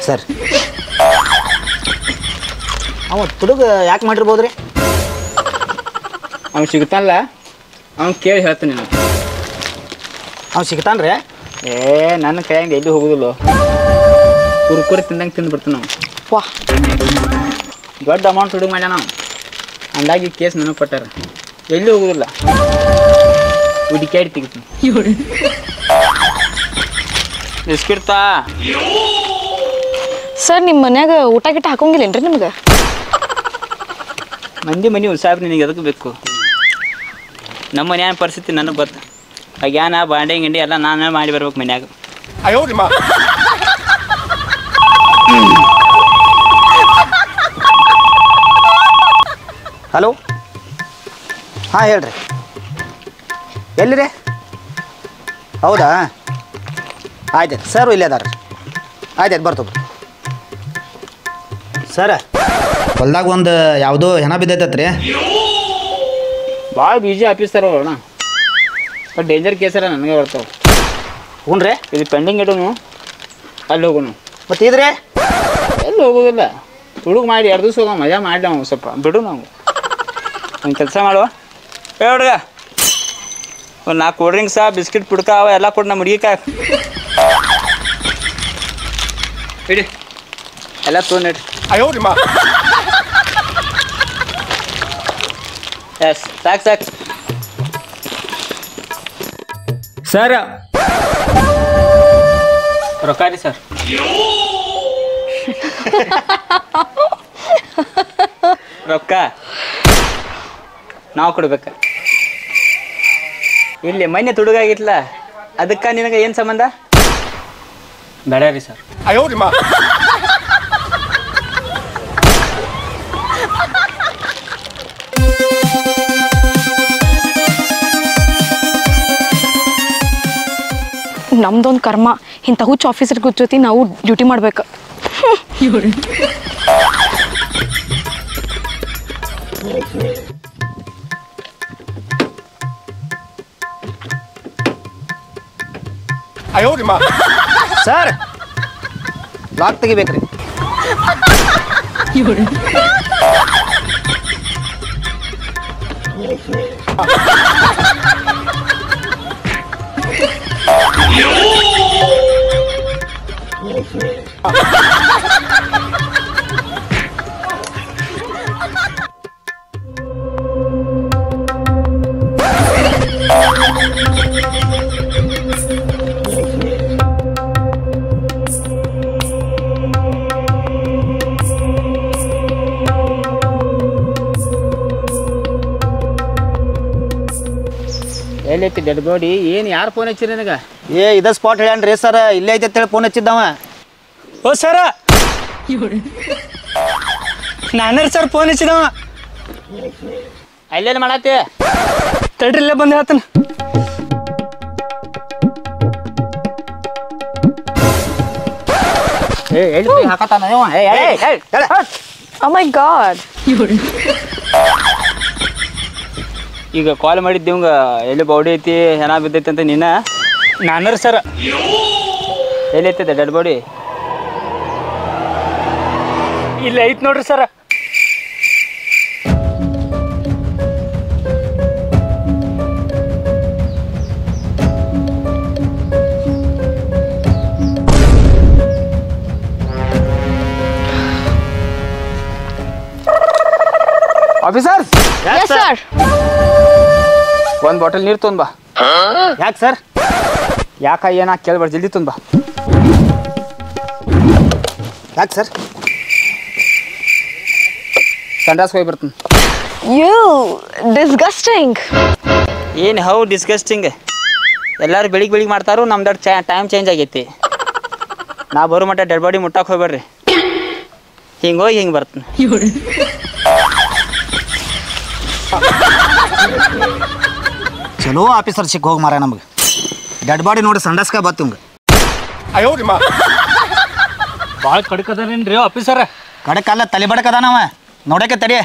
Sir ಅವ ತುಡುಗ ಯಾಕೆ ಮಾಡಿರ್ಬೋದ್ರಿ? ಅವ್ನು ಸಿಗ್ತಾನಲ್ಲ, ಅವ್ನು ಕೇಳಿ ಹೇಳ್ತಾನೆ ನಾನು. ಅವ್ನು ಸಿಗ್ತಾನ್ರಿ? ನನ್ನ ಕೈಯಾಗ ಎಲ್ಲಿ ಹೋಗುದಿಲ್ಲ, ಕುರ್ಕುರಿ ತಿಂದಂಗೆ ತಿಂದು ಬರ್ತಾನೆ ನಾವು. ವಾ, ದೊಡ್ಡ ಅಮೌಂಟ್ ಹುಡುಗ ಮಾಡ್ಯಾನ ನಾವು. ಅಂದಾಗಿ ಕೇಸ್ ನನಗೆ ಕೊಟ್ಟಾರ, ಎಲ್ಲಿ ಹೋಗುದಿಲ್ಲ, ಹುಡುಕಾಡಿ ತೆಗಿತೀನಿ. ಬಿಸ್ಕಿಡ್ತಾ ಸರ್, ನಿಮ್ಮ ಮನ್ಯಾಗ ಊಟ ಗಿಟ್ಟ ಹಾಕೋಂಗಿಲ್ಲೇನ್ರಿ ನಿಮ್ಗೆ? ಮಂದಿ ಉತ್ಸಾಹ ನಿನಗೆ ಎದಕ್ಕೆ ಬೇಕು? ನಮ್ಮ ಮನ್ಯಾನ ಪರಿಸ್ಥಿತಿ ನನಗೆ ಗೊತ್ತು. ಆಗ್ಯಾನ ಬಾಂಡೆ ಗಿಂಡಿ ಎಲ್ಲ ನಾನೇ ಮಾಡಿ ಬರ್ಬೇಕು ಮನ್ಯಾಗ. ಹಲೋ, ಹಾಂ ಹೇಳ್ರಿ, ಎಲ್ಲಿರಿ? ಹೌದಾ, ಆಯ್ತು ಸರ್, ಇಲ್ಲೇ ಅದಾರ. ಆಯ್ತು ಬರ್ತೀವಿ ಸರ. ಹೊಲ್ದಾಗ ಒಂದು ಯಾವುದೋ ಹೆಣ ಬಿದ್ದೈತತ್ರಿ. ಭಾಳ ಬಿಜಿ ಆಫೀಸರ್ ಅಣ್ಣ, ಬಟ್ ಡೇಂಜರ್ ಕೇಸರ ನನಗೆ ಬರ್ತಾವೆ. ಹ್ಞೂ ರೀ, ಇದು ಪೆಂಡಿಂಗ್ ಇಡೋನು, ಅಲ್ಲಿ ಹೋಗೋನು. ಮತ್ತು ಇದ್ರಿ ಎಲ್ಲಿ ಹೋಗೋದಿಲ್ಲ, ಹುಡುಗ ಮಾಡಿ 2 ದಿವಸ ಹೋಗೋ ಮಜಾ ಮಾಡಿ ನಾವು ಸ್ವಲ್ಪ ಬಿಡು. ನಾವು ಒಂದು ಕೆಲಸ ಮಾಡುವ, ಹುಡುಗ ಒಂದು 4 ಕೂಲ್ ಡ್ರಿಂಕ್ಸ, ಬಿಸ್ಕಿಟ್ ಪುಡ್ಕ ಅವ ಎಲ್ಲ ಕೊಟ್ಟು ನಮ್ಮ ಹುಡುಗಿ ಕಾಯ್ ಇಡಿ, ಎಲ್ಲ ತೊಗೊಂಡಿರಿ. ಎಸ್, ಸಾಕು ಸರ್. ರೊಕ್ಕ ರೀ ಸರ್. ರೊಕ್ಕ ನಾವು ಕೊಡ್ಬೇಕ. ಇಲ್ಲಿ ಮೊನ್ನೆ ತುಡುಗಾಗಿತ್ಲ, ಅದಕ್ಕೆ ನಿನಗೆ ಏನು ಸಂಬಂಧ? ಬೇಡ ರೀ ಸರ್. ನಮ್ದೊಂದು ಕರ್ಮ, ಇಂಥ ಹುಚ್ಚ ಆಫೀಸರ್ ಜೊತೆ ನಾವು ಡ್ಯೂಟಿ ಮಾಡ್ಬೇಕು. ಸರ್, ಲಾಕ್ ತೆಗಿಬೇಕ್ರಿ. ಎಲ್ಲೈತಿ ಡೆಡ್ ಬಾಡಿ? ಏನು ಯಾರು ಫೋನ್ ಹಚ್ಚಿರಿ ನನಗೆ? ಇದ ಸ್ಪಾಟ್ ಹೇಳ್ಯಾನ್ರಿ ಸರ್, ಇಲ್ಲೇ ಐತೆ ಅಂತೇಳಿ ಫೋನ್ ಹಚ್ಚಿದ್ದವ. ಓ ಸರ, ನಾನೇ ಸರ್ ಫೋನ್ ಹಚ್ಚಿದವ. ಅಲ್ಲೇನು ಮಾಡತ್ತಿ? ತಡ್ರಿ, ಇಲ್ಲೇ ಬಂದು ಹೇಳ್ತಾನೆ. ಹಾಕತ್ತಾನ. Oh my God. ಈಗ ಕಾಲ್ ಮಾಡಿದ್ದೀವಂಗ, ಎಲ್ಲಿ ಬಾಡಿ ಐತಿ, ಹೆಣ ಬಿದ್ದೈತಿ ಅಂತ. ನೀನ? ನಾನರ್ ಸರ. ಎಲ್ಲಿ ಐತದ ಡೆಡ್ ಬಾಡಿ? ಇಲ್ಲ ಐತ್ ನೋಡ್ರಿ ಸರ. Officer, Yes sir. ಒಂದು ಬಾಟಲ್ ನೀರು ತೊಂದ್ ಬಾ. ಯಾಕೆ ಸರ್? ಯಾಕ ಏನ ಕೇಳ್ಬಾರ್ದು, ಜಲ್ದಿ ತೊಂದ್ ಬಾ. ಯಾಕೆ ಸರ್? ಸಂಡಾಸ್ಗೆ ಹೋಗಿ ಬರ್ತೀನಿ. You disgusting. ಏನು ಹೌ ಡಿಸ್ಗಸ್ಟಿಂಗ್? ಎಲ್ಲರೂ ಬೆಳಿಗ್ಗೆ ಮಾಡ್ತಾರೋ, ನಮ್ದು ಟೈಮ್ ಚೇಂಜ್ ಆಗೈತಿ. ನಾ ಬರೋ ಮಟ್ಟ ಡೆಡ್ ಬಾಡಿ ಮುಟ್ಟಕ್ಕೆ ಹೋಗ್ಬೇಡ್ರಿ. ಹಿಂಗೆ ಹೋಗಿ ಹಿಂಗೆ ಬರ್ತೀನಿ. ಚಲೋ ಆಫೀಸರ್ ಸಿಕ್ಕ ಹೋಗಿ ಮಾರ ನಮಗೆ. ಡೆಡ್ ಬಾಡಿ ನೋಡಿ ಸಂಡಾಸ್ಕ ಬತ್ತು ಹಿಂಗೆ. ಭಾಳ ಕಡ್ಕದೇನ್ರಿ ಆಫೀಸರ? ಕಡಕಲ್ಲ, ತಲೆ ಬಡಕದಾನವ, ನೋಡಕ್ಕೆ ತಡಿ.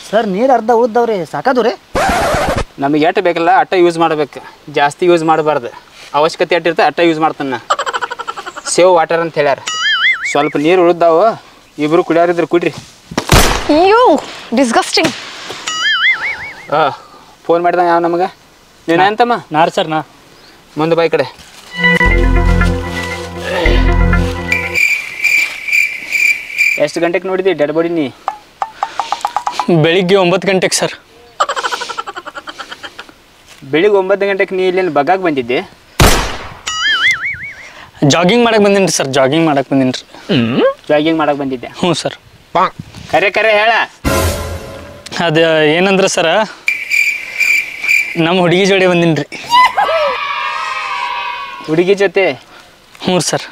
ಸರ್ ನೀರು ಅರ್ಧ ಉದ್ದವ್ರಿ ಸಾಕಾದು ರೀ. ನಮಗೆ ಎಟ್ಟು ಬೇಕಲ್ಲ ಅಟ್ಟ ಯೂಸ್ ಮಾಡ್ಬೇಕು, ಜಾಸ್ತಿ ಯೂಸ್ ಮಾಡಬಾರ್ದು. ಅವಶ್ಯಕತೆ ಎಟ್ಟಿರ್ತೆ ಅಟ್ಟ ಯೂಸ್ ಮಾಡ್ತಾನೆ. ಸೇವ್ ವಾಟರ್ ಅಂತ ಹೇಳ್ಯಾರ. ಸ್ವಲ್ಪ ನೀರು ಉಳಿದಾವು, ಇಬ್ಬರು ಕುಡಿಯೋರಿದ್ರೆ ಕುಡ್ರಿ. ಅಯ್ಯೋ ಡಿಸ್ಗಸ್ಟಿಂಗ್. ಫೋನ್ ಮಾಡಿದ ಯಾವ ನಮಗೆ ನೀನು ಅಂತಮ್ಮ? ನಾರು ಸರ್ ನಾ ಮುಂದೆ ಬಾಯ್ ಕಡೆ. ಎಷ್ಟು ಗಂಟೆಗೆ ನೋಡಿದಿ ಡೆಡ್ ಬಾಡಿ ನೀ? ಬೆಳಿಗ್ಗೆ 9 ಗಂಟೆಗೆ ಸರ್. ಬೆಳಿಗ್ಗೆ 9 ಗಂಟೆಗೆ ನೀ ಇಲ್ಲಿ ಬಗ್ಗಾಗ ಬಂದಿದ್ದೆ? ಜಾಗಿಂಗ್ ಮಾಡಕ್ಕೆ ಬಂದೀನಿ ರೀ ಸರ್. ಜಾಗಿಂಗ್ ಮಾಡಕ್ಕೆ ಬಂದೀನಿ ರೀ. ಜಾಗಿಂಗ್ ಮಾಡಕ್ಕೆ ಬಂದಿದ್ದೆ? ಹ್ಞೂ ಸರ್. ಕರೆ ಕರೆ ಹೇಳ. ಅದು ಏನಂದ್ರೆ ಸರ, ನಮ್ಮ ಹುಡುಗಿ ಜೋಡಿ ಬಂದೀನಿ ರೀ. ಹುಡುಗಿ ಜೊತೆ? ಹ್ಞೂ ಸರ್.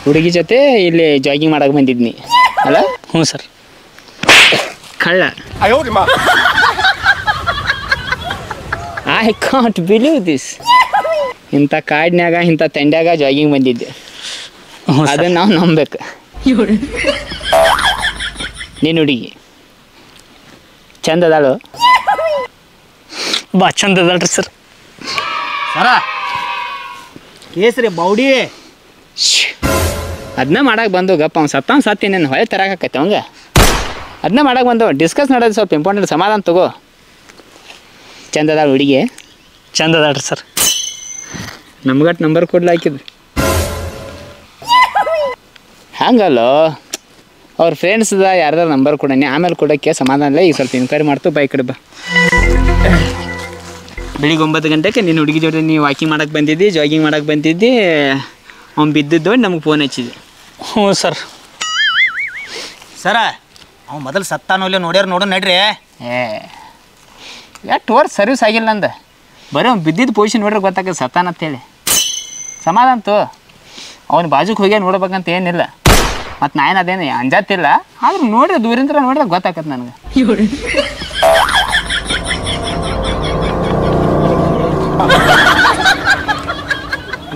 ಹುಡುಗಿ ಜೊತೆ ಇಲ್ಲಿ ಜಾಗಿಂಗ್ ಮಾಡಕ್ಕೆ ಬಂದಿದ್ನಿ ಅಲ್ಲ? ಹ್ಞೂ ಸರ್. ಕಳ್ಳ. I can't believe this. ಇಂಥ ಕಾಡಿನ್ಯಾಗ ಇಂಥ ತಂಡ್ಯಾಗ ಜಾಗಿಂಗ್ ಬಂದಿದ್ದೆ, ಅದನ್ನ ನಾವು ನಂಬೇಕು. ನೀನು ಹುಡುಗಿ ಚಂದ ಅದಾಳು? ಬಾ ಚಂದ ಅದಲ್ರಿ ಸರ್. ಸರ ಕೇಸ್ರಿ ಬೌಡಿ ಅದನ್ನ ಮಾಡಕ್ಕೆ ಬಂದು ಗಪ್ಪ ಅವ್ನು ಸತ್ತಿ ನೀನು ಹೊಳೆ ತರಕಾಕೈತೆ ಅವಂಗೆ. ಅದನ್ನ ಮಾಡಕ್ಕೆ ಬಂದವ. ಡಿಸ್ಕಸ್ ಮಾಡೋದು ಸ್ವಲ್ಪ ಇಂಪಾರ್ಟೆಂಟ್. ಸಮಾಧಾನ ತಗೋ. ಚಂದ ಅದಾಳ ಹುಡುಗಿ? ಚಂದ ಅದಲ್ರಿ ಸರ್. ನಮ್ಗಟ್ಟು ನಂಬರ್ ಕೊಡ್ಲಾಕಿದ್ರು ಹಂಗಲ್ಲೋ. ಅವ್ರ ಫ್ರೆಂಡ್ಸ್ದ ಯಾರ್ದಾರು ನಂಬರ್ ಕೊಡೋಣ, ಆಮೇಲೆ ಕೊಡೋಕ್ಕೆ ಸಮಾಧಾನ ಇಲ್ಲ. ಈಗ ಸ್ವಲ್ಪ ಇನ್ಕ್ವೈರಿ ಮಾಡ್ತು. ಬೈ ಕಡೆ ಬಾ. ಬೆಳಿಗ್ಗೆ 9 ಗಂಟೆಗೆ ನಿನ್ನ ಹುಡುಗಿ ಜೊತೆ ನೀವು ವಾಕಿಂಗ್ ಮಾಡಕ್ಕೆ ಬಂದಿದ್ದಿ, ಜಾಗಿಂಗ್ ಮಾಡಕ್ಕೆ ಬಂದಿದ್ದಿ. ಅವ್ನು ಬಿದ್ದಿದ್ದು ನಮಗೆ ಫೋನ್ ಹಚ್ಚಿದ್ದೆ. ಹ್ಞೂ ಸರ್. ಸರ ಅವ್ನು ಮೊದಲು ಸತ್ತಾನೋಲ್ಲ ನೋಡ್ಯಾರ ನೋಡು ನಡ್ರಿ. ಎಷ್ಟು ವರ್ಷ ಸರ್ವಿಸ್ ಆಗಿಲ್ಲ ನಂದು. ಬರೀ ಅವ್ನು ಬಿದ್ದಿದ್ದು ಪೊಸಿಷನ್ ನೋಡ್ರೆ ಗೊತ್ತಾಗತ್ತೆ ಸತ್ತಾನ ಅಂತೇಳಿ. ಸಮಾಧಾನ ತೋ. ಅವ್ನು ಬಾಜುಗೆ ಹೋಗ್ಯ ನೋಡ್ಬೇಕಂತ ಏನಿಲ್ಲ. ಮತ್ತು ನಾನು ಅದೇನು ಅಂಜಾತಿಲ್ಲ, ಆದ್ರೂ ನೋಡ್ರಿ ದೂರಿಂದ ನೋಡ್ರೆ ಗೊತ್ತಾಗತ್ತೆ ನನಗೆ.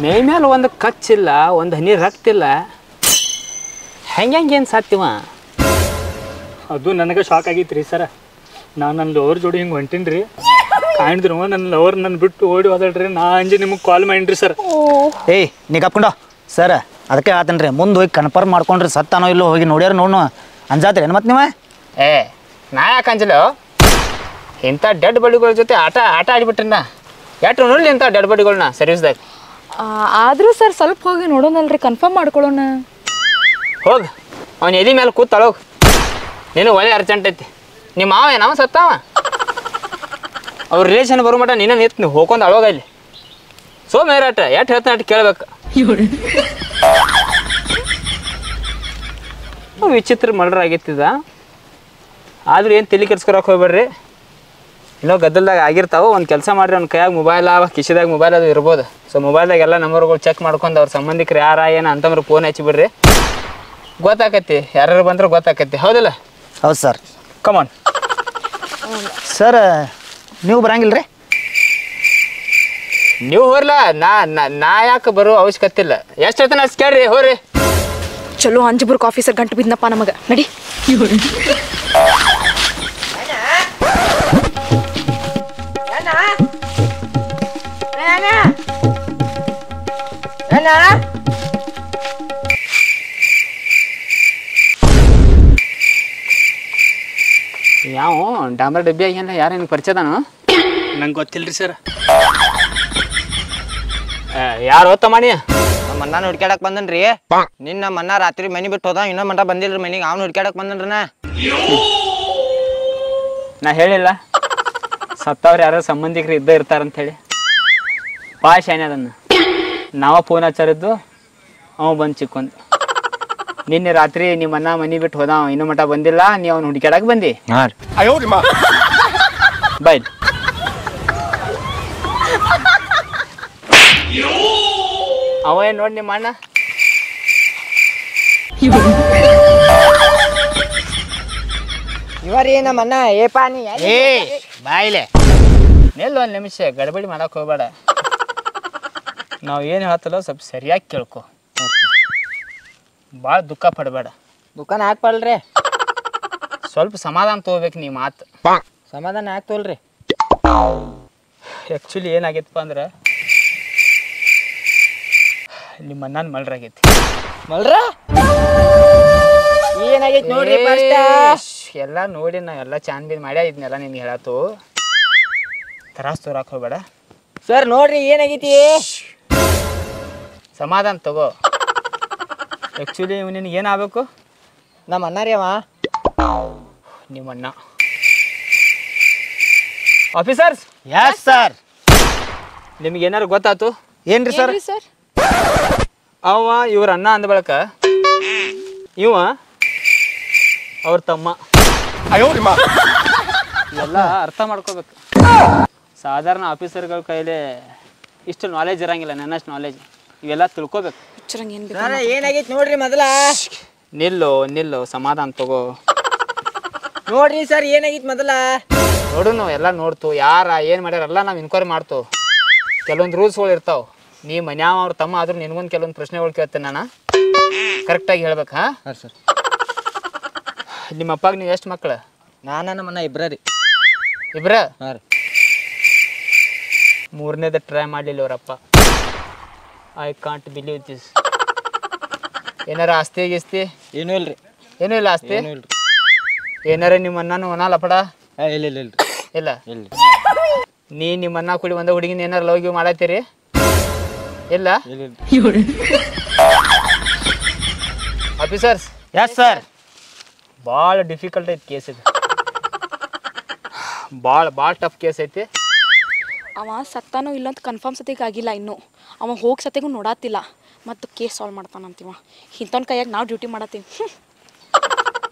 ಮೈ ಮೇಲೆ ಒಂದು ಕಚ್ಚಿಲ್ಲ, ಒಂದು ಹನಿ ರಕ್ತಿಲ್ಲ. ಹೆಂಗೇನು ಸಾತ್ಯವ? ಅದು ನನಗೆ ಶಾಕ್ ಆಗೈತೆ ರೀ ಸರ. ನಾನು ನನ್ನ ಲವರ್ ಜೋಡಿ ಹಿಂಗೆ ಹೊಂಟೀನಿ ರೀ. ಕಾಣಿದ್ರು ನನ್ನ ಲವರ್ ನನ್ನ ಬಿಟ್ಟು ಓಡಿ ಹೋದಳ್ರಿ. ನಾ ಅಂಜಿ ನಿಮಗೆ ಕಾಲ್ ಮಾಡೀನಿ ಸರ್. ಏಯ್ ನೀ ಕಪ್ಕೊಂಡೋ ಸರ್. ಅದಕ್ಕೆ ಆತನ್ರಿ ಮುಂದೆ ಹೋಗಿ ಕನ್ಫರ್ಮ್ ಮಾಡ್ಕೊಂಡ್ರಿ ಸತ್ತಾನೋ ಇಲ್ಲೋ ಹೋಗಿ ನೋಡ್ಯಾರ ನೋಡು ಅಂಜಾತ್ರಿ ಏನು ಮತ್ತೆ ನೀವು? ನಾ ಯಾಕೆ ಅಂಜಲ್ಲ? ಇಂಥ ಡೆಡ್ ಬಾಡಿಗಳ ಜೊತೆ ಆಟ ಆಡಿಬಿಟ್ರಿ ನಾ. ಎಷ್ಟು ನೋಡಲಿ ಇಂಥ ಡೆಡ್ ಬಾಡಿಗಳನ್ನ ಸರ್ವಿಸ್ದಾಗ. ಆದರೂ ಸರ್ ಸ್ವಲ್ಪ ಹೋಗಿ ನೋಡೋಣಲ್ರಿ, ಕನ್ಫರ್ಮ್ ಮಾಡ್ಕೊಳ್ಳೋಣ. ಹೋಗಿ ಅವ್ನು ಎದಿ ಮೇಲೆ ಕೂತಾಳೋಗಿ. ನೀನು ಒಳ್ಳೆ ಅರ್ಜೆಂಟ್ ಐತಿ. ನಿಮ್ಮ ಮಾವ ಏನವ ಸತ್ತಾವ? ಅವ್ರ ರಿಲೇಷನ್ ಬರೋ ಮಟ ನೀನು ನಿಂತು ಹೋಗ್ಕೊಂಡು ಅಳೋಗ ಇಲ್ಲಿ. ಮೇರಾಟ ಎಷ್ಟು ಹೇಳ್ತಾನೆ ಅಷ್ಟು ಕೇಳ್ಬೇಕು. ವಿಚಿತ್ರ ಮರ್ಡರ್ ಆಗೈತಿದ. ಆದ್ರೂ ಏನು ತಲೆ ಕೆಡ್ಸ್ಕೊರಕ್ಕೆ ಹೋಗ್ಬೇಡ್ರಿ. ಇನ್ನೂ ಗದ್ದಲ್ದಾಗ ಆಗಿರ್ತಾವೆ. ಒಂದು ಕೆಲಸ ಮಾಡಿರಿ, ಅವ್ನ ಕೈಯಾಗ ಮೊಬೈಲ್ ಅವ, ಕಿಶೆದಾಗ ಮೊಬೈಲ್ ಅದು ಇರ್ಬೋದು. ಸೊ ಮೊಬೈಲ್ದಾಗ ಎಲ್ಲ ನಂಬರ್ಗಳು ಚೆಕ್ ಮಾಡ್ಕೊಂಡು ಅವ್ರ ಸಂಬಂಧಿಕರು ಯಾರ ಏನು ಅಂತಂದ್ರೆ ಫೋನ್ ಹಚ್ಚಿಬಿಡ್ರಿ. ಗೊತ್ತಾಕತಿ, ಯಾರು ಬಂದ್ರೆ ಗೊತ್ತಾಕತಿ. ಹೌದಿಲ್ಲ? ಹೌದು ಸರ್. ಕಮಾನ್ ಸರ್ ನೀವು ಬರಂಗಿಲ್ಲ ರೀ? ನೀವು ಹೋರ್ಲ, ನಾ ಯಾಕೆ ಬರೋ ಅವಶ್ಯಕತೆ ಇಲ್ಲ. ಎಷ್ಟು ಹೇಳ್ತಾನೆ ಅಷ್ಟು ಕೇಳ್ರಿ, ಹೋರಿ. ಚಲೋ ಅಂಜಬರ್ಕ್ ಆಫೀಸರ್ ಗಂಟು ಬಿದ್ದನಪ್ಪ ನಮಗೆ. ನಡಿ. ಯಾವ ಡಾಂಬರ್ ಡಬ್ಬಿ ಆಗಿಲ್ಲ? ಯಾರೇನು ಪರಿಚಯದಾನು? ನಂಗೆ ಗೊತ್ತಿಲ್ಲ ರೀ ಸರ್. ಯಾರು ತಮ್ಮನಿ? ನಮ್ಮ ಅಣ್ಣ ಹುಡ್ಕ್ಯಾಡಕ್ ಬಂದನ್ರಿ. ನಿನ್ನ ಮನ್ನ ರಾತ್ರಿ ಮನಿ ಬಿಟ್ಟು ಹೋದ, ಇನ್ನೊ ಮಟ ಬಂದಿಲ್ರಿ ಮನಿಗೆ. ಅವ್ನು ಹುಡ್ಕ್ಯಾಡಕ್ ಬಂದನ್ರನ. ನಾ ಹೇಳಿಲ್ಲ ಸತ್ತವ್ರು ಯಾರೋ ಸಂಬಂಧಿಕರು ಇದ್ದೇ ಇರ್ತಾರಂತ ಹೇಳಿ. ಭಾಳ ಶಾನೆ ಅದನ್ನ. ನಾವ ಫೋನ್ ಹಚ್ಚಾರಿದ್ದು, ಅವ ಬಂದು ಚಿಕ್ಕೊಂದು. ನಿನ್ನೆ ರಾತ್ರಿ ನಿಮ್ಮ ಅಣ್ಣ ಮನಿ ಬಿಟ್ಟು ಹೋದ, ಇನ್ನೂ ಮಟ ಬಂದಿಲ್ಲ. ನೀವು ಅವ್ನು ಹುಡ್ಕ್ಯಾಡಕ್ ಬಂದಿ. ಬಾಯ್. ಅವ ಏನು ನೋಡಿ ನಿಮ್ಮ ಅಣ್ಣ? ಇವರಿ ನಮ್ಮ ಅಣ್ಣ. ಏಪಾ ನೀ ಬಾಯಿಲೆ ನಿಲ್ಲ ಒಂದು ನಿಮಿಷ, ಗಡಬಡಿ ಮಾಡಕ್ಕೆ ಹೋಗ್ಬೇಡ. ನಾವು ಏನು ಹೇಳ್ತಲ್ಲ ಸ್ವಲ್ಪ ಸರಿಯಾಗಿ ಕೇಳ್ಕೊ. ಭಾಳ ದುಃಖ ಪಡಬೇಡ. ದುಕಾನ್ ಹಾಕ್ಬಲ್ರಿ. ಸ್ವಲ್ಪ ಸಮಾಧಾನ ತೊಗೋಬೇಕು ನೀ ಮಾತು. ಸಮಾಧಾನ ಯಾಕೆ ತೋಲ್ರಿ? ಆ್ಯಕ್ಚುಲಿ ಏನಾಗೈತಪ್ಪ ಅಂದ್ರೆ ನಿಮ್ಮ ಅಣ್ಣನ ಮಲ್ರಾಗೈತಿ. ಮಲ್ರ ಏನಾಗೈತಿ ನೋಡ್ರಿ ಎಲ್ಲ ನೋಡಿ ನಾ ಎಲ್ಲ ಚಾನ್ ಬೀನ್ ಮಾಡ್ಯಾ ಇದನ್ನೆಲ್ಲ ನಿನ್ಗೆ ಹೇಳತ್ತು. ತ್ರಾಸ್ ತೋರಾಕ್ ಹೋಗ್ಬೇಡ ಸರ್. ನೋಡ್ರಿ ಏನಾಗೈತಿ? ಸಮಾಧಾನ ತಗೋ. ಆ್ಯಕ್ಚುಲಿ ನಿನಗೆ ಏನಾಗಬೇಕು? ನಮ್ಮ ಅಣ್ಣ ರೀ ಅವ. ನಿಮ್ಮ ಅಣ್ಣ ಆಫೀಸರ್ಸ್. Yes sir. ನಿಮ್ಗೆ ಏನಾರು ಗೊತ್ತಾಯ್ತು? ಏನ್ರಿ ಸರ್? ಸರ್ ಅವ ಇವ್ರ ಅಣ್ಣ ಅಂದ ಬಳಿಕ ಇವ ಅವ್ರ ತಮ್ಮ. ಎಲ್ಲ ಅರ್ಥ ಮಾಡ್ಕೋಬೇಕು. ಸಾಧಾರಣ ಆಫೀಸರ್ಗಳ ಕೈಲಿ ಇಷ್ಟು ನಾಲೆಜ್ ಇರಂಗಿಲ್ಲ. ನನ್ನಷ್ಟು ನಾಲೆಜ್ ಇವೆಲ್ಲ ತಿಳ್ಕೊಬೇಕು. ಹುಚ್ಚರಂಗೆ ಏನು ಸರ್ ಏನಾಗೈತಿ ನೋಡ್ರಿ ಮೊದಲ. ನಿಲ್ಲು ಸಮಾಧಾನ ತಗೋ. ನೋಡ್ರಿ ಸರ್ ಏನಾಗೈತಿ ಮೊದಲ. ನೋಡು ನಾವು ಎಲ್ಲ ನೋಡ್ತು ಯಾರ ಏನು ಮಾಡ್ಯಾರ ಎಲ್ಲ ನಾವು ಇನ್ಕ್ವೈರಿ ಮಾಡ್ತು. ಕೆಲವೊಂದು ರೂಲ್ಸ್ಗಳು ಇರ್ತಾವೆ. ನೀ ಮನ್ಯಾವ ಅವ್ರ ತಮ್ಮ ಆದ್ರೂ ನಿನ್ಗೊಂದು ಕೆಲವೊಂದು ಪ್ರಶ್ನೆಗಳು ಕೇಳ್ತೇನೆ ನಾನು. ಕರೆಕ್ಟಾಗಿ ಹೇಳ್ಬೇಕು. ಹಾಂ ಸರ್. ನಿಮ್ಮ ಅಪ್ಪಾಗ ನೀವು ಎಷ್ಟು ಮಕ್ಕಳು? ನಾನು ನಮ್ಮ ಅಣ್ಣ ಇಬ್ರ ರೀ. ಇಬ್ರ? ಹಾಂ ರೀ. ಮೂರನೇದ ಟ್ರೈ ಮಾಡಲಿಲ್ಲ ಅವರಪ್ಪ. I can't believe this. ಏನಾರ ಆಸ್ತಿ ಗಿಸ್ತಿ? ಏನೂ ಇಲ್ರಿ. ಏನೂ ಇಲ್ಲ ಆಸ್ತಿ? ಏನೂ ಇಲ್ರಿ. ಏನಾರ ನಿಮ್ಮ ಅಣ್ಣನೂ ಒನಾಲಪಡ? ಇಲ್ಲ ಇಲ್ಲ ಇಲ್ರಿ. ಇಲ್ಲ. ಇಲ್ಲ. ನೀ ನಿಮ್ಮ ಅಣ್ಣ ಕೂಡಿ ಒಂದ ಹುಡುಗಿನ ಏನಾರು ಲವ್ ಗಿವ್ ಮಾಡತ್ತೀರಿ? ಇಲ್ಲ. ಆಫೀಸರ್ಸ್. Yes sir. ಭಾಳ ಡಿಫಿಕಲ್ಟ್ ಐತಿ ಕೇಸ್ ಇದು. ಭಾಳ ಟಫ್ ಕೇಸ್ ಐತಿ. ಅವ ಸತ್ತಾನೋ ಇಲ್ಲ ಅಂತ ಕನ್ಫರ್ಮ್ ಸತಿಗೆ ಆಗಿಲ್ಲ ಇನ್ನೂ. ಅವ ಹೋಗಿ ಸತಿಗೂ ನೋಡಾತಿಲ್ಲ. ಮತ್ತು ಕೇಸ್ ಸಾಲ್ವ್ ಮಾಡ್ತಾನಂತೀವ. ಇಂಥವ್ನ ಕೈಯಾಗ ನಾವು ಡ್ಯೂಟಿ ಮಾಡತ್ತೀವಿ.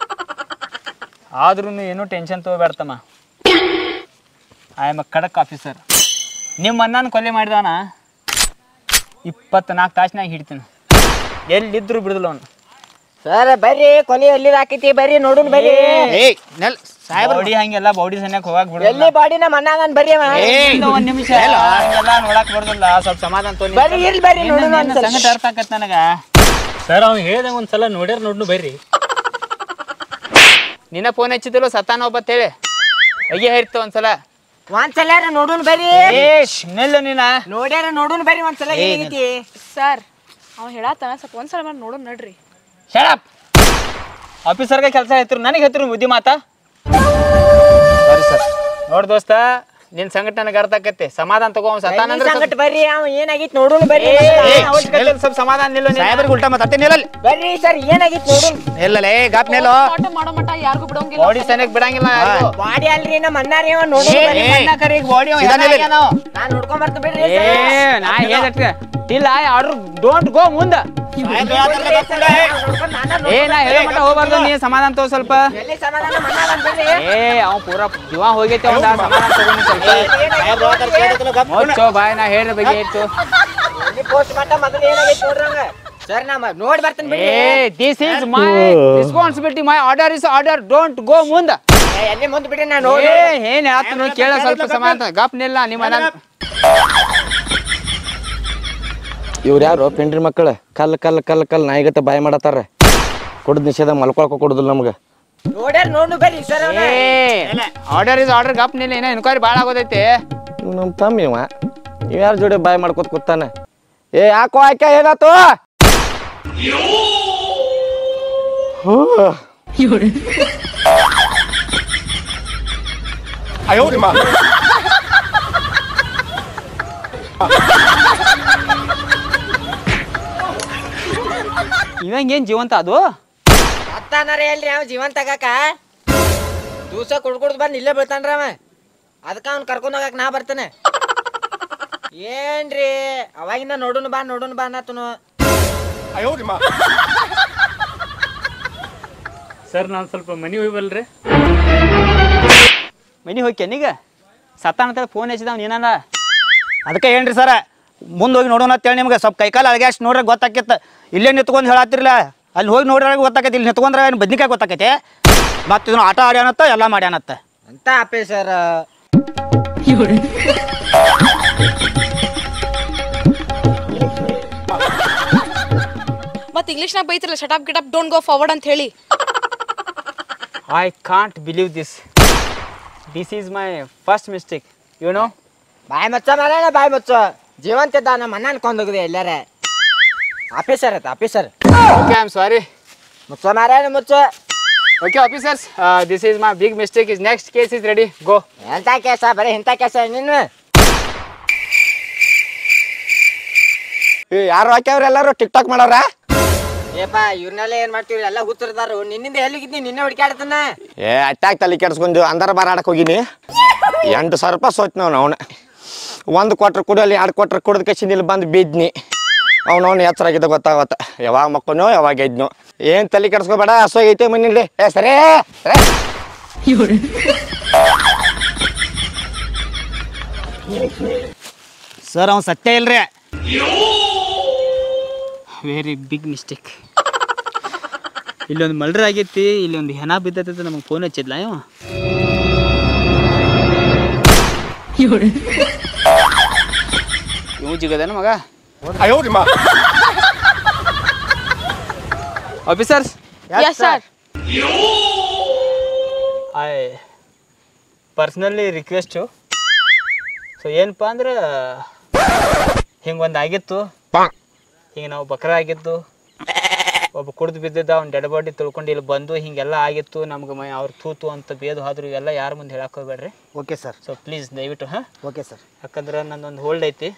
ಆದ್ರೂ ಏನೂ ಟೆನ್ಷನ್ ತೊಗೋಬೇಡ್ತಮ್ಮ. ಐ ಆಮ್ ಅ ಖಡಕ್ ಆಫೀಸರ್. ನಿಮ್ಮ ಅಣ್ಣನ ಕೊಲೆ ಮಾಡಿದಾನ 24 ತಾಸಿನಾಗ ಹಿಡ್ತೀನಿ. ಎಲ್ಲಿದ್ರು ಬಿಡುದಿಲ್ಲ ಅವನು. ಸರ್ ಬರ್ರಿ ಕೊಲೆ ಎಲ್ಲಿ ಹಾಕೈತಿ ಬರ್ರಿ ನೋಡುನ್ ಬರ್ರಿ. ಬಾಡಿ ಹಂಗೆಲ್ಲ ಬಾಡಿ ಸನ್ಯಾಕ ಹೋಗಕ್ ಬಿಡ. ಎಲ್ಲಿ ಬಾಡಿ ನಮ್ಮ ಅಣ್ಣಗನ್ ಬರ್ರಿ ಅವ. ಒಂದ್ ನಿಮಿಷ ಹಂಗೆಲ್ಲ ನೋಡಕ್ ಬರ್ದಿಲ್ಲ. ಸ್ವಲ್ಪ ಸಮಾಧಾನ ತೋರಿ. ಬರ್ರಿ ಇಲ್ಲಿ ಬರ್ರಿ ನೋಡುನ್ ಒಂದ್ಸಲ. ಸಂಗಟ ಅರ್ಥ ಆಕತ್ ನನಗ. ಸರ್ ಅವ್ನು ಹೇಳ್ದಂಗೆ ಒಂದ್ಸಲ ನೋಡ್ಯಾರ ನೋಡ್ನು ಬರ್ರಿ. ನಿನ್ನ ಫೋನ್ ಹಚ್ಚಿದಿಲ್ಲ ಸತ್ತಾನ ಒಬ್ಬತ್ ಹೇಳಿ ಅಯ್ಯ ಹೇಳ್ತ ಒಂದ್ಸಲ. ಒಂದ್ಸಲ ನೋಡುನ್ ಬರ್ರಿ. ನಿಲ್ಲ ನೀನ ನೋಡ್ಯಾರ ನೋಡುನ್ ಬರ್ರಿ ಒಂದ್ಸಲ ಏನಾಗೈತಿ. ಸರ್ ಅವ ಹೇಳತ್ತಾನ ಸ್ವಲ್ಪ ಒಂದ್ಸಲ ಮಾಡಿ ನೋಡೋಣ ನಡ್ರಿ. ಶಡಪ್. ಆಫೀಸರ್ಗೆ ಕೆಲಸ ಹೇಳ್ತಿರು ನನಗೆ ಹೇಳ್ತಿರು ಬುದ್ಧಿ ಮಾತಾ. ಸರಿ ಸರ್. ನೋಡ್ ದೋಸ್ತ ನಿನ್ ಸಂಗಟ ನನಗೆ ಅರ್ಥ ಆಕತ್ತೆ. ಸಮಾಧಾನ ತಗೋ. ಸತ್ತಾನ ಸಂಗಟ ಬರ್ರಿ ಅವ ಏನಾಗೈತಿ ನೋಡುನ್ ಬರ್ರಿ. ಸ್ವಲ್ಪ ಸಮಾಧಾನ ನಿಲ್ಲು. ಸಾಹೇಬ್ರಿಗೆ ಉಲ್ಟಾ ಮಾತಾಡ್ತಿ ನಿಲ್ಲಲ್ಲಿ. ಬರ್ರಿ ಸರ್ ಏನಾಗೈತಿ ನೋಡುನ್. ನಿಲ್ಲಲೇ ಗಾಪ್ ನಿಲ್ಲು. ಆಟೋ ಮಾಡೋ ಮಟ ಯಾರಿಗೂ ಬಿಡೋಂಗಿಲ್ಲ. ಬಾಡಿ ಸನಿಕ್ ಬಿಡಂಗಿಲ್ಲ. ಬಾಡಿ ಅಲ್ರಿ ನಮ್ಮ ಅಣ್ಣಾರಿ ಅವ ನೋಡುನ್ ಬರ್ರಿ. ನಾನ್ ನೋಡ್ಕೊಂಡ್ ಬರ್ತ ಬಿಡ್ರಿ. ನಾ ಹೇಳಿಟ್ರೆ ಇಲ್ಲ ಆರ್ಡರ್ ಡೋಂಟ್ ಗೋ ಮುಂದ. ನಾ ಹೇಳೋ ಮಟ್ಟ ಹೋಗ್ಬಾರ್ದು. ನೀ ಸಮಾಧಾನ ತಗೋ ಸ್ವಲ್ಪ. ಎಲ್ಲಿ ಸಮಾಧಾನ ಮಣ್ಣಾಗನ್ ಬರ್ರಿ. ಅವ ಪೂರಾ ಜೀವ ಹೋಗೈತೆ. ಸಮಾಧಾನ ತಗೊಂಡು ಸ್ವಲ್ಪ ಮುಚ್ಚೋ ಬಾಯ್. ನಾ ಹೇಳಿದ ಬಗ್ಗೆ ಇತ್ತು. ಪೋಸ್ಟ್ ಮಟ್ಟ ಮೊದಲು ಏನಾಗೈತಿ ನೋಡ್ರಂಗ. ಸರ್ ನಾ ನೋಡಿ ಬರ್ತೀನಿ ಬಿಡ್ರಿ. This is my responsibility. My order is order. Don't go ಮುಂದ. ಎಲ್ಲಿ ಮುಂದ್ ಬಿಡ್ರಿ ನಾ ನೋಡಿ. ಏನ್ ಹೇಳ್ತೀನಿ ಕೇಳ ಸ್ವಲ್ಪ ಸಮಾಧಾನ. ಗಪ್ ನಿಲ್ಲ ನಿಮ್ಮ. ಇವ್ರು ಯಾರು ಪೆಂಡ್ರಿ ಮಕ್ಕಳು? ಕಲ್ ಕಲ್ ಕಲ್ ಕಲ್ ನಾಯಿಗತ್ತೆ ಬಾಯಿ ಮಾಡತ್ತಾರ. ಕುಡ್ದು ನಿಷೇಧ ಮಲ್ಕೊಳಕ ಕೊಡುದಿಲ್ಲ ನಮ್ಗೆ. ನೋಡ್ಯಾರ ನೋಡು ಬರ್ರಿ ಸರ್. Order is order. ಗಪ್ ನಿಲ್ಲ. ಏನೋ ಎನ್ಕ್ವೈರಿ ಭಾಳ ಆಗೋದೈತಿ. ಇವ್ ನಮ್ಮ ತಮ್ಮ ಇವ ಯಾರ ಜೋಡಿ ಬಾಯಿ ಮಾಡ್ಕೊತ ಕೂತಾನೆ. ಯಾಕೋ ಆಯ್ಕೆ ಏನಾತು? ಇವಂಗೇನ್ ಜೀವಂತ ಅದು? ಅತ್ತಾನಾರ ಹೇಳ್ರಿ ಅವ ಜೀವಂತ ಆಗಾಕ. ದಿವಸ ಕುಡ್ಕುಡ್ದು ಬಂದು ಇಲ್ಲೇ ಬೀಳ್ತಾನ್ರಿ ಅವ. ಅದಕ್ಕೆ ಅವ್ನು ಕರ್ಕೊಂಡು ಹೋಗಕ್ಕೆ ನಾ ಬರ್ತೇನೆ. ಏನ್ರಿ ಅವಾಗಿಂದ ನೋಡುನು ಬಾ ಅನ್ನತನು. ಸರ್ ನಾನು ಸ್ವಲ್ಪ ಮನೆ ಹೋಗ್ಬಲ್ರಿ. ಮನಿ ಹೋಗಿ ಕೆನಿಗ ಸತ್ತಾನ ಅಂತೇಳಿ ಫೋನ್ ಹಚ್ಚಿದವ್ ನೀನಂದ. ಅದಕ್ಕೆ ಏನ್ರಿ ಸರ ಮುಂದೆ ಹೋಗಿ ನೋಡೋಣ ಅಂತೇಳಿ ನಿಮ್ಗೆ ಸ್ವಲ್ಪ ಕೈಕಾಲು ಅಳಗ್ಯಾಸ್ ನೋಡ್ರೆ ಗೊತ್ತಾಕೈತೆ. ಇಲ್ಲೇ ನಿಂತ್ಕೊಂಡು ಹೇಳತ್ತಿರಲ್ಲ. ಅಲ್ಲಿ ಹೋಗಿ ನೋಡ್ರಾಗ ಗೊತ್ತಾಕೈತಿ. ಇಲ್ಲಿ ನಿಂತ್ಕೊಂಡ್ರೆ ಏನು ಬದ್ನಿಕಾಯಿ ಗೊತ್ತಾಕೈತೆ. ಮತ್ತು ಇದನ್ನು ಆಟ ಆಡ್ಯಾನತ್ತ ಎಲ್ಲ ಮಾಡ್ಯಾನತ್ತ ಅಂತ ಆಪೇ ಸರ್. ಮತ್ತೆ ಇಂಗ್ಲೀಷ್ನಾಗ ಬೈತಿರಲ್ಲ shut up get up don't go forward ಅಂತ ಹೇಳಿ. I can't believe this is my first mistake you know. ಬಾಯ್ ಮುಚ್ಚ ಮಾರಾಯಣ ಬಾಯ್ ಮುಚ್ಚ. ಜೀವಂತ ಇದ್ದ ನಮ್ಮ ಅಣ್ಣ ಅನ್ಕೊಂಡೋಗಿದೆ ಎಲ್ಲಾರ. ಆಫೀಸರ್ ಆಯ್ತು officer. Okay I am sorry. ಮುಚ್ಚ ಮಾರಾಯಣ ಮುಚ್ಚ. Okay officers this is my big mistake is next case is ready go. ಎಂತ ಕೆಲಸ ಬರೀ ಇಂಥ ಕೆಲಸ ನಿನ್ನ. ಯಾರು ಹಾಕ್ಯವ್ರ ಎಲ್ಲಾರು ಟಿಕ್ ಟಾಕ್ ಮಾಡವ್ರ? ಏಪ ಇವ್ರನ್ನೆಲ್ಲ ಏನ್ ಮಾಡ್ತೀವಿ ಎಲ್ಲ ಹುತ್ತಿರ್ತಾರು. ನಿನ್ನಿಂದ ಎಲ್ಲಿಗಿದ್ನಿ ನಿನ್ನೆ ಹುಡುಕಾಡ್ತಾನ. ಅಟ್ಯಾಕ್ ತಲೆ ಕೆಡ್ಸ್ಕೊಂಡು ಅಂದರ ಬಾರಾಡಕ್ ಹೋಗಿನಿ. 8,000 ರೂಪಾಯಿ ಸೋತ್ ನಾವು ಅವನ 1 ಕ್ವಾರ್ಟರ್ ಕುಡಿಯಲ್ಲಿ 2 ಕ್ವಾರ್ಟರ್ ಕುಡಿದ ಕಸಿಂದ ಇಲ್ಲಿ ಬಂದು ಬಿದ್ನಿ. ಅವನವನು ಎಚ್ಚರಾಗಿದ್ದ ಗೊತ್ತಾಗತ್ತ. ಯಾವಾಗ ಮಕ್ಕನೋ ಯಾವಾಗ ಎದ್ನೋ. ಏನ್ ತಲೆ ಕೆಡ್ಸ್ಕೊಬೇಡ, ಹಸೋಗೈತೆ ಮನೇಲಿ. ಸರೇ ಸರ್ ಅವ್ನು ಸತ್ಯ ಇಲ್ರಿ. Very big mistake. ಇಲ್ಲೊಂದು ಮರ್ಡರ್ ಆಗೈತಿ, ಇಲ್ಲೊಂದು ಹೆಣ ಬಿದ್ದೈತೆ. ನಮಗೆ ಫೋನ್ ಹಚ್ಚಿದ್ಲ ಇವ. ಇವು ಜಿಗದೇನ ಮಗ. Officers yes sir. I personally request. So ಏನಪ್ಪ ಅಂದ್ರೆ ಹಿಂಗೆ ಒಂದು ಆಗಿತ್ತು. ಹಿಂಗೆ ನಾವು ಬಕ್ರ ಆಗಿದ್ದು, ಒಬ್ಬ ಕುಡ್ದು ಬಿದ್ದಿದ್ದ, ಅವ್ನು ಡೆಡ್ ಬಾಡಿ ತಿಳ್ಕೊಂಡು ಇಲ್ಲಿ ಬಂದು ಹಿಂಗೆಲ್ಲ ಆಗಿತ್ತು. ನಮ್ಗೆ ಅವ್ರು ತೂತು ಅಂತ ಬೇದು ಹೋದ್ರು. ಇವೆಲ್ಲ ಯಾರ ಮುಂದೆ ಹೇಳಕ್ಕೆ ಹೋಗ್ಬೇಡ್ರಿ. Okay sir. ಸೊ ಪ್ಲೀಸ್ ದಯವಿಟ್ಟು. ಹಾಂ ಓಕೆ ಸರ್. ಯಾಕಂದ್ರೆ ನಂದೊಂದು ಹೋಲ್ಡ್ ಐತಿ.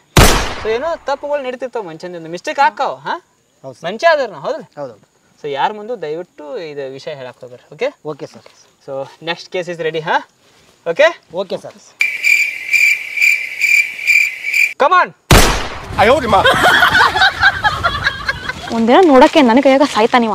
ಸೊ ಏನೋ ತಪ್ಪುಗಳು ನಡೀತಿರ್ತಾವೆ ಮನುಷ್ಯನಿಂದ, ಮಿಸ್ಟೇಕ್ ಹಾಕಾವ. ಹಾಂ ಹೌದು ಮನುಷ್ಯ ಆದ್ರೆ ನಾವು ಹೌದು. ಹೌದು. ಸೊ ಯಾರ ಮುಂದೆ ದಯವಿಟ್ಟು ಇದು ವಿಷಯ ಹೇಳಕ್ಕೆ ಹೋಗ್ಬೇಡ್ರಿ. Okay okay sir. So next case is ready. ಹಾಂ ಓಕೆ ಓಕೆ ಸರ್. ಕಮಾನ್. ಒಂದಿನ ನೋಡಕ್ಕೆ ನನ್ನ ಕೈಯಾಗ ಸಾಯ್ತಾನಿವ.